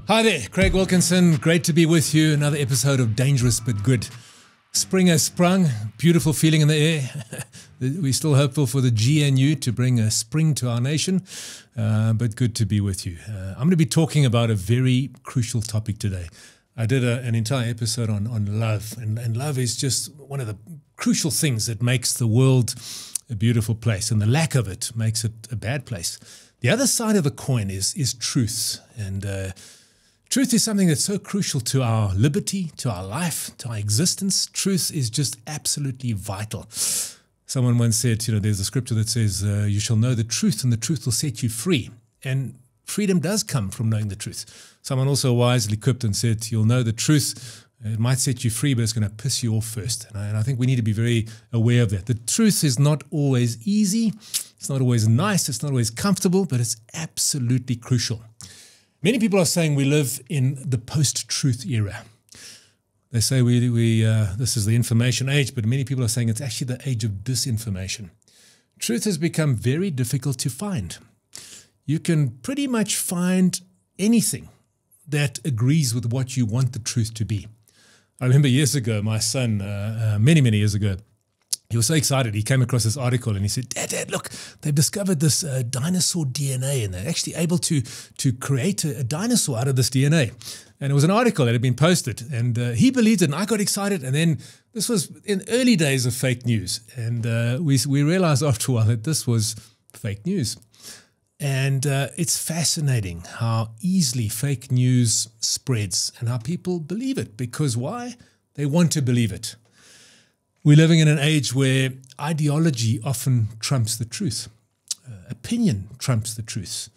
Hi there, Craig Wilkinson. Great to be with you. Another episode of Dangerous But Good. Spring has sprung, beautiful feeling in the air. We're still hopeful for the GNU to bring a spring to our nation, but good to be with you. I'm going to be talking about a very crucial topic today. I did an entire episode on love, and love is just one of the crucial things that makes the world a beautiful place, and the lack of it makes it a bad place. The other side of the coin is truth, and truth is something that's so crucial to our liberty, to our life, to our existence. Truth is just absolutely vital. Someone once said, there's a scripture that says, you shall know the truth and the truth will set you free. And freedom does come from knowing the truth. Someone also wisely quipped and said, you'll know the truth, it might set you free, but it's going to piss you off first. And I think we need to be very aware of that. The truth is not always easy. It's not always nice. It's not always comfortable, but it's absolutely crucial. Many people are saying we live in the post-truth era. They say this is the information age, but many people are saying it's actually the age of disinformation. Truth has become very difficult to find. You can pretty much find anything that agrees with what you want the truth to be. I remember years ago, my son, many years ago, he was so excited. He came across this article and he said, Dad, look, they've discovered this dinosaur DNA, and they're actually able to create a dinosaur out of this DNA. And it was an article that had been posted, and he believed it, and I got excited. And then this was in early days of fake news. And we realized after a while that this was fake news. And it's fascinating how easily fake news spreads and how people believe it. Because why? They want to believe it. We're living in an age where ideology often trumps the truth. Opinion trumps the truth.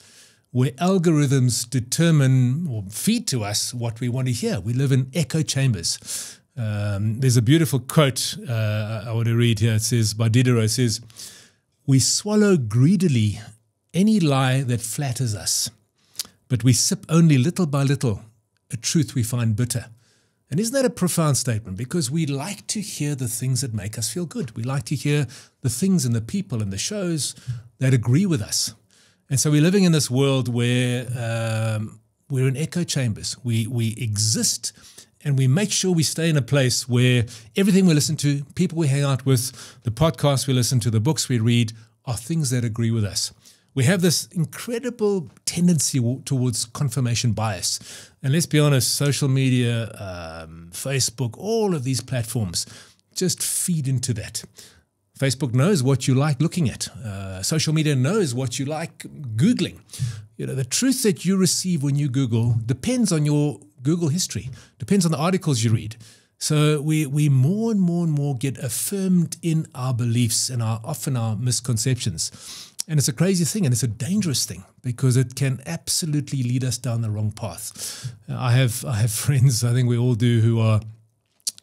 Where algorithms determine or feed to us what we want to hear. We live in echo chambers. There's a beautiful quote I want to read here. It says, by Diderot, it says, we swallow greedily any lie that flatters us, but we sip only little by little a truth we find bitter. And isn't that a profound statement? Because we like to hear the things that make us feel good. We like to hear the things and the people and the shows that agree with us. And so we're living in this world where we're in echo chambers. We exist, and we make sure we stay in a place where everything we listen to, people we hang out with, the podcasts we listen to, the books we read, are things that agree with us. We have this incredible tendency towards confirmation bias. And let's be honest, social media, Facebook, all of these platforms just feed into that. Facebook knows what you like looking at. Social media knows what you like Googling. The truth that you receive when you Google depends on your Google history, depends on the articles you read. So we more and more get affirmed in our beliefs and often our misconceptions. And it's a crazy thing, and it's a dangerous thing, because it can absolutely lead us down the wrong path. I have friends, I think we all do, who are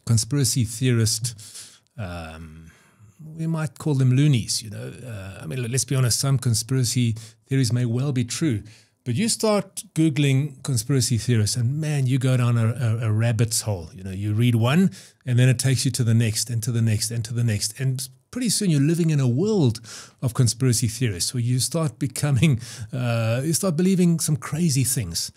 conspiracy theorists. We might call them loonies, let's be honest, some conspiracy theories may well be true. But you start Googling conspiracy theorists, and man, you go down a rabbit's hole. You read one, and then it takes you to the next, and to the next, and to the next. And pretty soon you're living in a world of conspiracy theorists where you start believing some crazy things.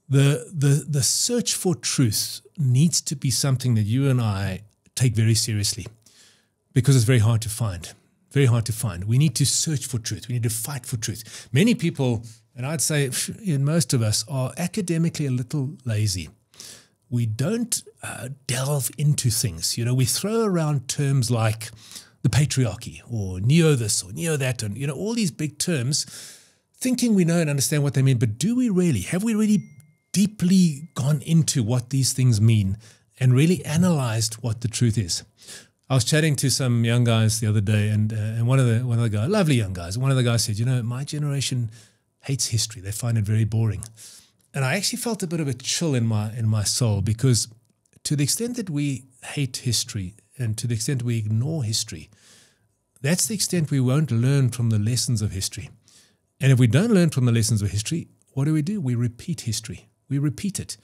The search for truth needs to be something that you and I take very seriously, because it's very hard to find. Very hard to find. We need to search for truth. We need to fight for truth. Many people, and I'd say most of us, are academically a little lazy. We don't delve into things. We throw around terms like the patriarchy, or neo this, or neo that, and all these big terms, thinking we know and understand what they mean. But do we really? Have we really deeply gone into what these things mean and really analyzed what the truth is? I was chatting to some young guys the other day, and one of the guys, lovely young guys, one of the guys said, my generation hates history. They find it very boring. And I actually felt a bit of a chill in my soul, because to the extent that we hate history, and to the extent we ignore history, that's the extent we won't learn from the lessons of history. And if we don't learn from the lessons of history, what do? We repeat history. We repeat it.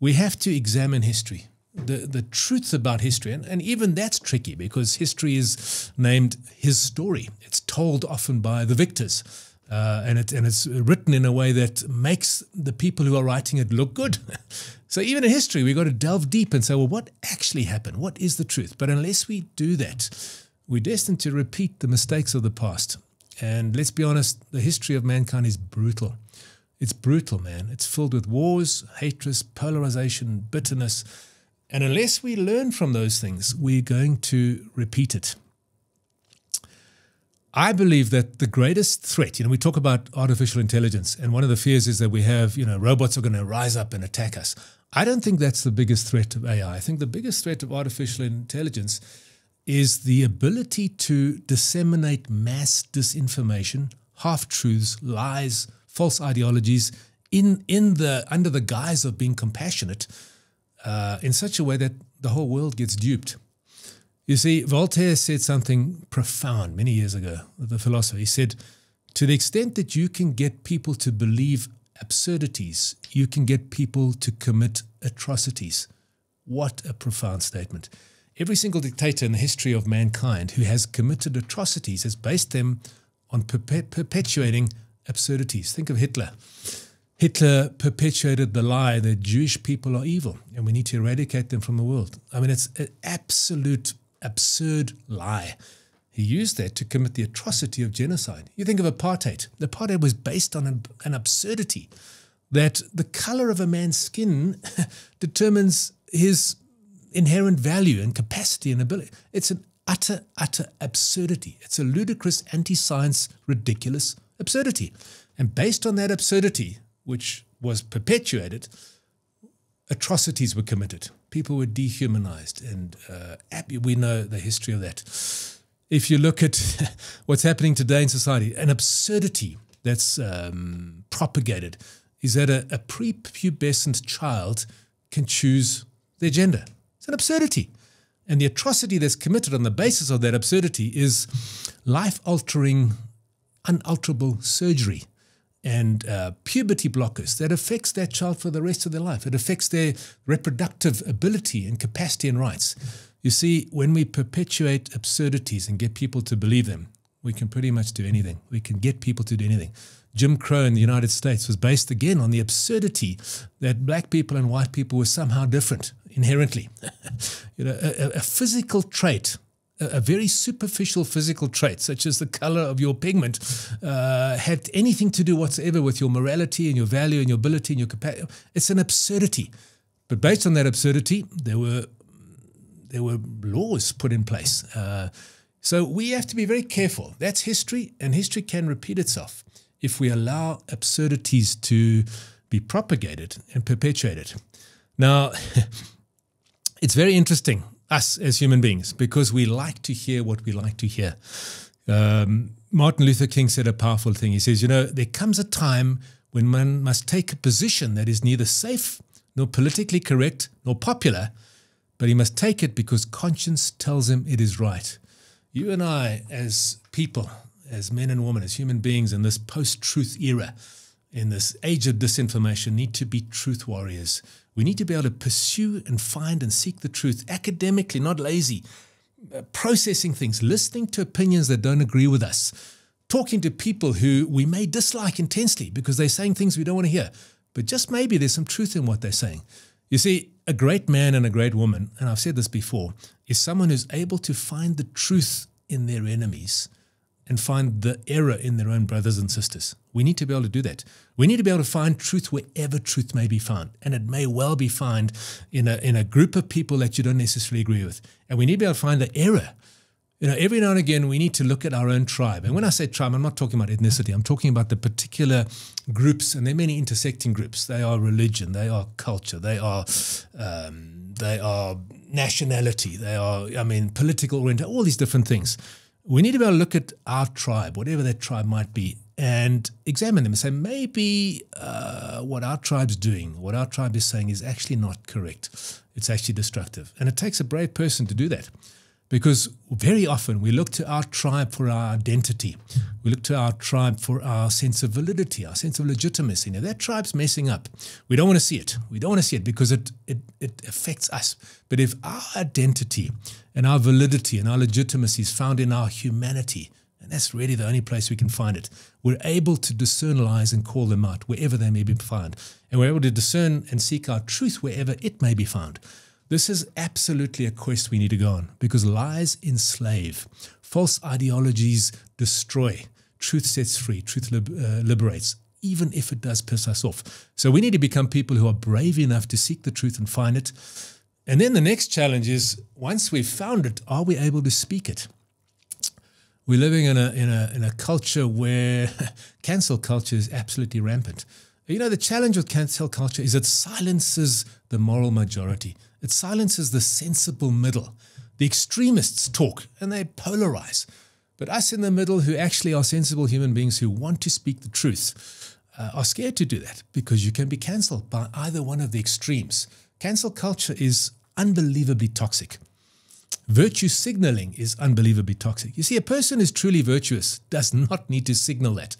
We have to examine history. The truth about history, and even that's tricky, because history is named his story. It's told often by the victors. and it's written in a way that makes the people who are writing it look good. So even in history, we've got to delve deep and say, well, what actually happened? What is the truth? But unless we do that, we're destined to repeat the mistakes of the past. And let's be honest, the history of mankind is brutal. It's brutal, man. It's filled with wars, hatred, polarization, bitterness. And unless we learn from those things, we're going to repeat it. I believe that the greatest threat, we talk about artificial intelligence, and one of the fears is that we have, robots are going to rise up and attack us. I don't think that's the biggest threat of AI. I think the biggest threat of artificial intelligence is the ability to disseminate mass disinformation, half-truths, lies, false ideologies under the guise of being compassionate in such a way that the whole world gets duped. You see, Voltaire said something profound many years ago, the philosopher. He said, to the extent that you can get people to believe absurdities, you can get people to commit atrocities. What a profound statement. Every single dictator in the history of mankind who has committed atrocities has based them on perpetuating absurdities. Think of Hitler. Hitler perpetuated the lie that Jewish people are evil and we need to eradicate them from the world. I mean, it's an absolute absurd lie. He used that to commit the atrocity of genocide. You think of apartheid. Apartheid was based on an absurdity that the color of a man's skin determines his inherent value and capacity and ability. It's an utter absurdity. It's a ludicrous, anti-science, ridiculous absurdity. And based on that absurdity, which was perpetuated, atrocities were committed. People were dehumanized, and we know the history of that. If you look at what's happening today in society, an absurdity that's propagated is that a prepubescent child can choose their gender. It's an absurdity. And the atrocity that's committed on the basis of that absurdity is life-altering, unalterable surgery and puberty blockers that affects that child for the rest of their life. It affects their reproductive ability and capacity and rights. You see, when we perpetuate absurdities and get people to believe them, we can pretty much do anything. We can get people to do anything. Jim Crow in the United States was based again on the absurdity that black people and white people were somehow different inherently. A physical trait, a very superficial physical trait, such as the color of your pigment, had anything to do whatsoever with your morality and your value and your ability and your capacity. It's an absurdity. But based on that absurdity, there were laws put in place. So we have to be very careful. That's history, and history can repeat itself if we allow absurdities to be propagated and perpetuated. Now, it's very interesting, us as human beings, because we like to hear what we like to hear. Martin Luther King said a powerful thing. He says, there comes a time when one must take a position that is neither safe nor politically correct nor popular, but he must take it because conscience tells him it is right. You and I, as people, as men and women, as human beings in this post-truth era, in this age of disinformation, need to be truth warriors. We need to be able to pursue and find and seek the truth academically, not lazy, processing things, listening to opinions that don't agree with us, talking to people who we may dislike intensely because they're saying things we don't want to hear, but just maybe there's some truth in what they're saying. You see, a great man and a great woman, and I've said this before, is someone who's able to find the truth in their enemies and find the error in their own brothers and sisters. We need to be able to do that. We need to be able to find truth wherever truth may be found. And it may well be found in a group of people that you don't necessarily agree with. And we need to be able to find the error. Every now and again, we need to look at our own tribe. And when I say tribe, I'm not talking about ethnicity. I'm talking about the particular groups, and there are many intersecting groups. They are religion, they are culture, they are nationality, they are, political orientation, all these different things. We need to be able to look at our tribe, whatever that tribe might be, and examine them and say, maybe what our tribe's doing, what our tribe is saying is actually not correct. It's actually destructive. And it takes a brave person to do that, because very often we look to our tribe for our identity. We look to our tribe for our sense of validity, our sense of legitimacy. Now, that tribe's messing up. We don't want to see it. We don't want to see it because it affects us. But if our identity and our validity and our legitimacy is found in our humanity And that's really the only place we can find it. We're able to discern lies and call them out wherever they may be found. And we're able to discern and seek out truth wherever it may be found. This is absolutely a quest we need to go on, because lies enslave, false ideologies destroy, truth sets free, truth liberates, even if it does piss us off. So we need to become people who are brave enough to seek the truth and find it. And then the next challenge is, once we've found it, are we able to speak it? We're living in a culture where cancel culture is absolutely rampant. You know, the challenge with cancel culture is it silences the moral majority. It silences the sensible middle. The extremists talk and they polarize. But us in the middle, who actually are sensible human beings who want to speak the truth, are scared to do that, because you can be cancelled by either one of the extremes. Cancel culture is unbelievably toxic. Virtue signaling is unbelievably toxic. You see, a person who's truly virtuous does not need to signal that.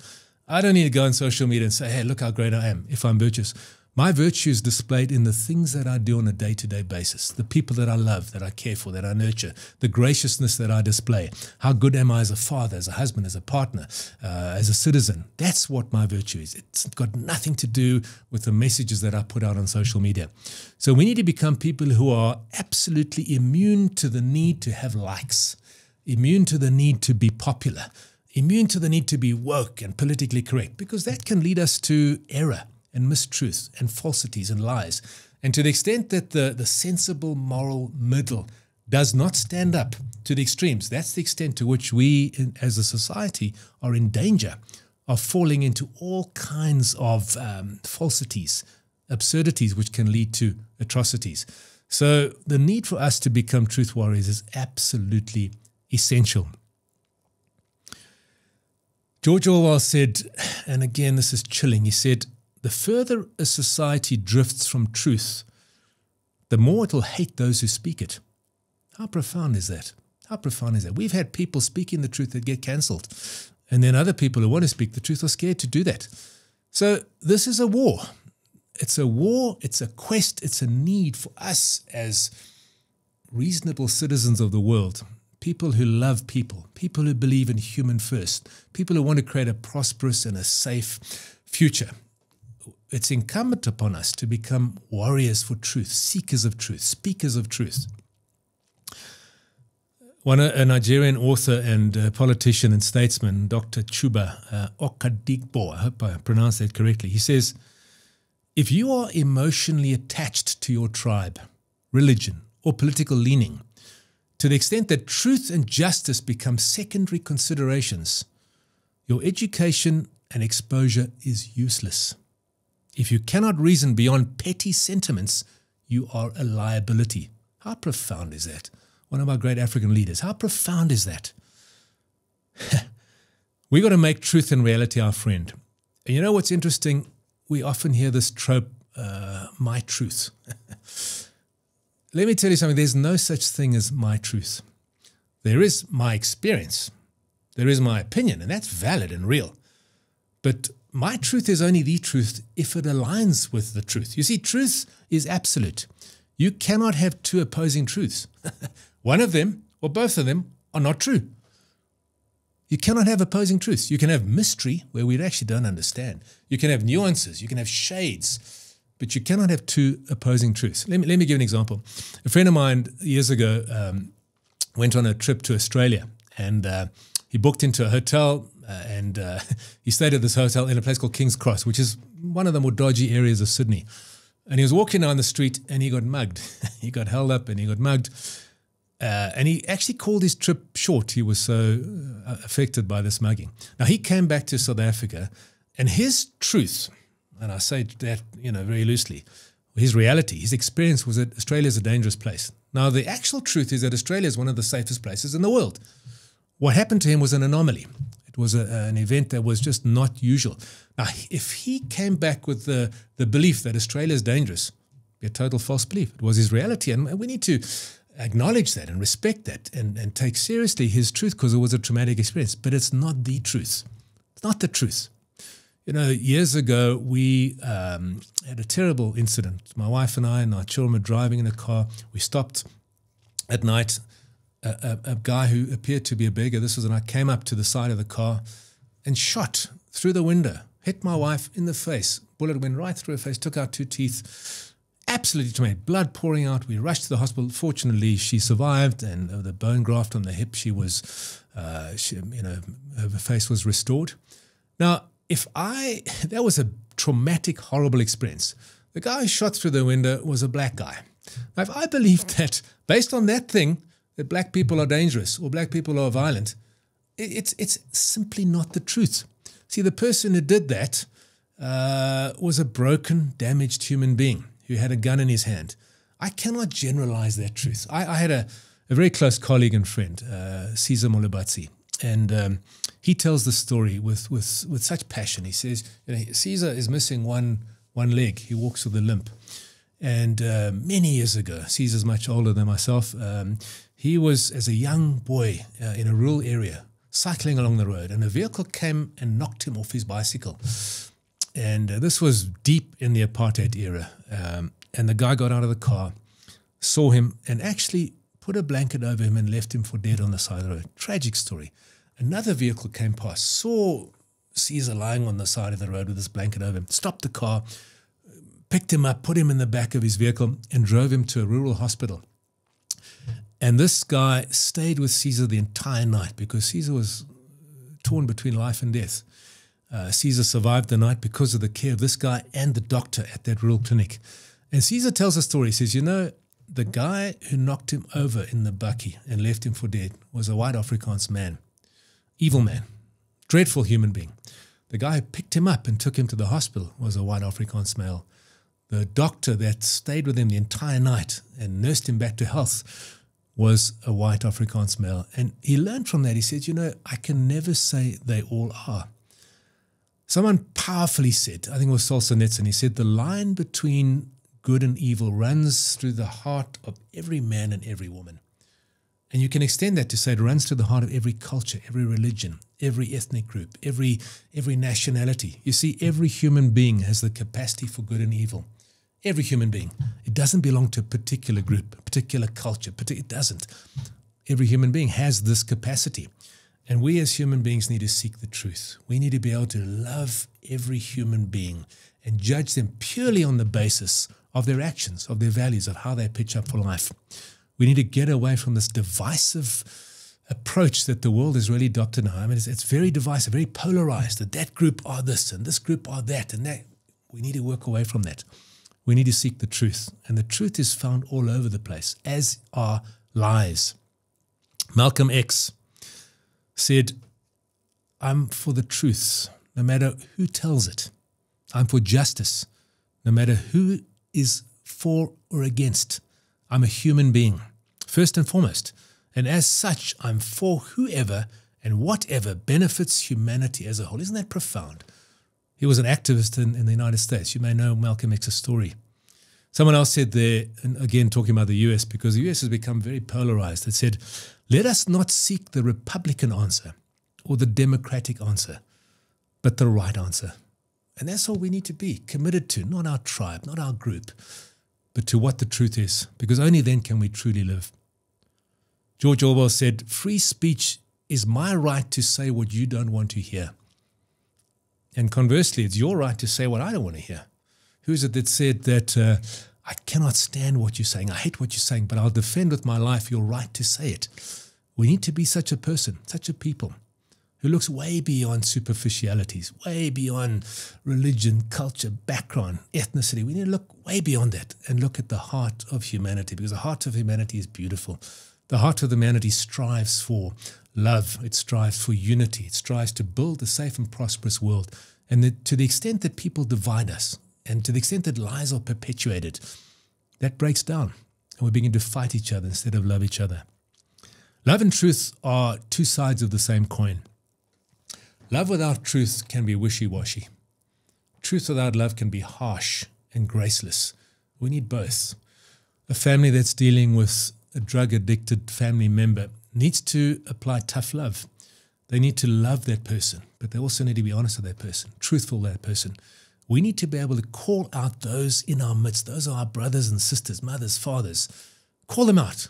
I don't need to go on social media and say, hey, look how great I am if I'm virtuous. My virtue is displayed in the things that I do on a day-to-day basis, the people that I love, that I care for, that I nurture, the graciousness that I display. How good am I as a father, as a husband, as a partner, as a citizen? That's what my virtue is. It's got nothing to do with the messages that I put out on social media. So we need to become people who are absolutely immune to the need to have likes, immune to the need to be popular, immune to the need to be woke and politically correct, because that can lead us to error and mistruth and falsities and lies. And to the extent that the sensible moral middle does not stand up to the extremes, that's the extent to which we as a society are in danger of falling into all kinds of falsities, absurdities, which can lead to atrocities. So the need for us to become truth warriors is absolutely essential. George Orwell said, and again this is chilling, he said, the further a society drifts from truth, the more it will hate those who speak it. How profound is that? How profound is that? We've had people speaking the truth that get cancelled, and then other people who want to speak the truth are scared to do that. So this is a war. It's a war, it's a quest, it's a need for us as reasonable citizens of the world, people who love people, people who believe in human first, people who want to create a prosperous and a safe future. It's incumbent upon us to become warriors for truth, seekers of truth, speakers of truth. A Nigerian author and politician and statesman, Dr. Chuba Okadigbo, I hope I pronounced that correctly, he says, if you are emotionally attached to your tribe, religion, or political leaning, to the extent that truth and justice become secondary considerations, your education and exposure is useless. If you cannot reason beyond petty sentiments, you are a liability. How profound is that? One of our great African leaders. How profound is that? We got to make truth and reality our friend. And you know what's interesting? We often hear this trope, my truth. Let me tell you something. There's no such thing as my truth. There is my experience. There is my opinion, and that's valid and real. But my truth is only the truth if it aligns with the truth. You see, truth is absolute. You cannot have two opposing truths. One of them or both of them are not true. You cannot have opposing truths. You can have mystery where we actually don't understand. You can have nuances. You can have shades. But you cannot have two opposing truths. Let me give an example. A friend of mine years ago went on a trip to Australia, and he booked into a hotel, and he stayed at this hotel in a place called King's Cross, which is one of the more dodgy areas of Sydney. And he was walking down the street and he got mugged. He got held up and he got mugged. And he actually called his trip short. He was so affected by this mugging. Now, he came back to South Africa, and his truth, and I say that, very loosely, his reality, his experience was that Australia is a dangerous place. Now, the actual truth is that Australia is one of the safest places in the world. What happened to him was an anomaly. It was an event that was just not usual. Now, if he came back with the belief that Australia is dangerous, it'd be a total false belief. It was his reality, and we need to acknowledge that and respect that and take seriously his truth, because it was a traumatic experience. But it's not the truth. It's not the truth. Years ago, we had a terrible incident. My wife and I and our children were driving in a car. We stopped at night. a guy who appeared to be a beggar. This was when I came up to the side of the car and shot through the window, hit my wife in the face. Bullet went right through her face, took out 2 teeth. Absolutely traumatic, blood pouring out. We rushed to the hospital. Fortunately, she survived, and the bone graft on the hip, her face was restored. Now, that was a traumatic, horrible experience. The guy who shot through the window was a black guy. Now, if I believed that, based on that thing, that black people are dangerous or black people are violent, it's simply not the truth. See, the person who did that was a broken, damaged human being who had a gun in his hand. I cannot generalize that truth. I had a very close colleague and friend, Caesar Molubatsi, and he tells the story with such passion. He says, Caesar is missing one leg. He walks with a limp. And many years ago, Caesar's much older than myself, he was, as a young boy in a rural area, cycling along the road, and a vehicle came and knocked him off his bicycle. And this was deep in the apartheid era. And the guy got out of the car, saw him, and actually put a blanket over him and left him for dead on the side of the road. Tragic story. Another vehicle came past, saw Caesar lying on the side of the road with this blanket over him, stopped the car, picked him up, put him in the back of his vehicle, and drove him to a rural hospital. And this guy stayed with Caesar the entire night because Caesar was torn between life and death. Caesar survived the night because of the care of this guy and the doctor at that rural clinic. And Caesar tells a story. He says, the guy who knocked him over in the bakkie and left him for dead was a white Afrikaans man. Evil man. Dreadful human being. The guy who picked him up and took him to the hospital was a white Afrikaans male. The doctor that stayed with him the entire night and nursed him back to health was a white Afrikaans male. And he learned from that. He said, I can never say they all are. Someone powerfully said, I think it was Solzhenitsyn, he said, the line between good and evil runs through the heart of every man and every woman. And you can extend that to say it runs through the heart of every culture, every religion, every ethnic group, every nationality. You see, every human being has the capacity for good and evil. Every human being. It doesn't belong to a particular group, a particular culture. It doesn't. Every human being has this capacity. And we as human beings need to seek the truth. We need to be able to love every human being and judge them purely on the basis of their actions, of their values, of how they pitch up for life. We need to get away from this divisive approach that the world has really adopted now. I mean, it's very divisive, very polarized, that group are this and this group are that and that. We need to work away from that. We need to seek the truth. And the truth is found all over the place, as are lies. Malcolm X said, I'm for the truth, no matter who tells it. I'm for justice, no matter who is for or against. I'm a human being, first and foremost. And as such, I'm for whoever and whatever benefits humanity as a whole. Isn't that profound? He was an activist in the United States. You may know Malcolm X's story. Someone else said there, and again talking about the US, because the US has become very polarized, it said, let us not seek the Republican answer or the Democratic answer, but the right answer. And that's all we need to be committed to, not our tribe, not our group, but to what the truth is, because only then can we truly live. George Orwell said, free speech is my right to say what you don't want to hear. And conversely, it's your right to say what I don't want to hear. Who is it that said that I cannot stand what you're saying, I hate what you're saying, but I'll defend with my life your right to say it? We need to be such a person, such a people, who looks way beyond superficialities, way beyond religion, culture, background, ethnicity. We need to look way beyond that and look at the heart of humanity, because the heart of humanity is beautiful. The heart of humanity strives for love. It strives for unity. It strives to build a safe and prosperous world. And to the extent that people divide us, and to the extent that lies are perpetuated, that breaks down. And we begin to fight each other instead of love each other. Love and truth are two sides of the same coin. Love without truth can be wishy-washy. Truth without love can be harsh and graceless. We need both. A family that's dealing with a drug-addicted family member needs to apply tough love. They need to love that person, but they also need to be honest with that person, truthful with that person. We need to be able to call out those in our midst. Those are our brothers and sisters, mothers, fathers. Call them out.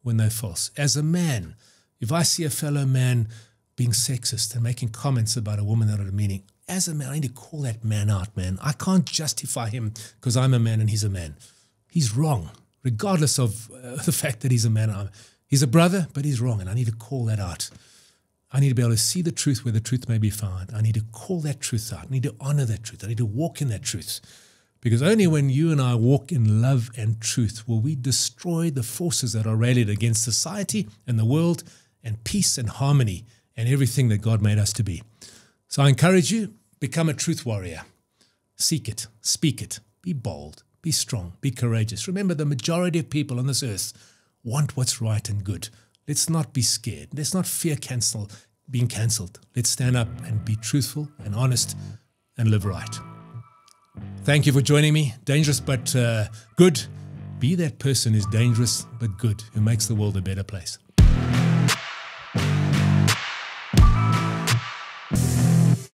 when they're false. As a man, if I see a fellow man being sexist and making comments about a woman that are demeaning, as a man, I need to call that man out, man. I can't justify him because I'm a man and he's a man. He's wrong, regardless of the fact that he's a man. He's a brother, but he's wrong, and I need to call that out. I need to be able to see the truth where the truth may be found. I need to call that truth out. I need to honor that truth. I need to walk in that truth. Because only when you and I walk in love and truth will we destroy the forces that are rallied against society and the world and peace and harmony and everything that God made us to be. So I encourage you, become a truth warrior. Seek it, speak it, be bold, be strong, be courageous. Remember, the majority of people on this earth want what's right and good. Let's not be scared. Let's not fear being cancelled. Let's stand up and be truthful and honest and live right. Thank you for joining me. Dangerous but good. Be that person who's dangerous but good, who makes the world a better place.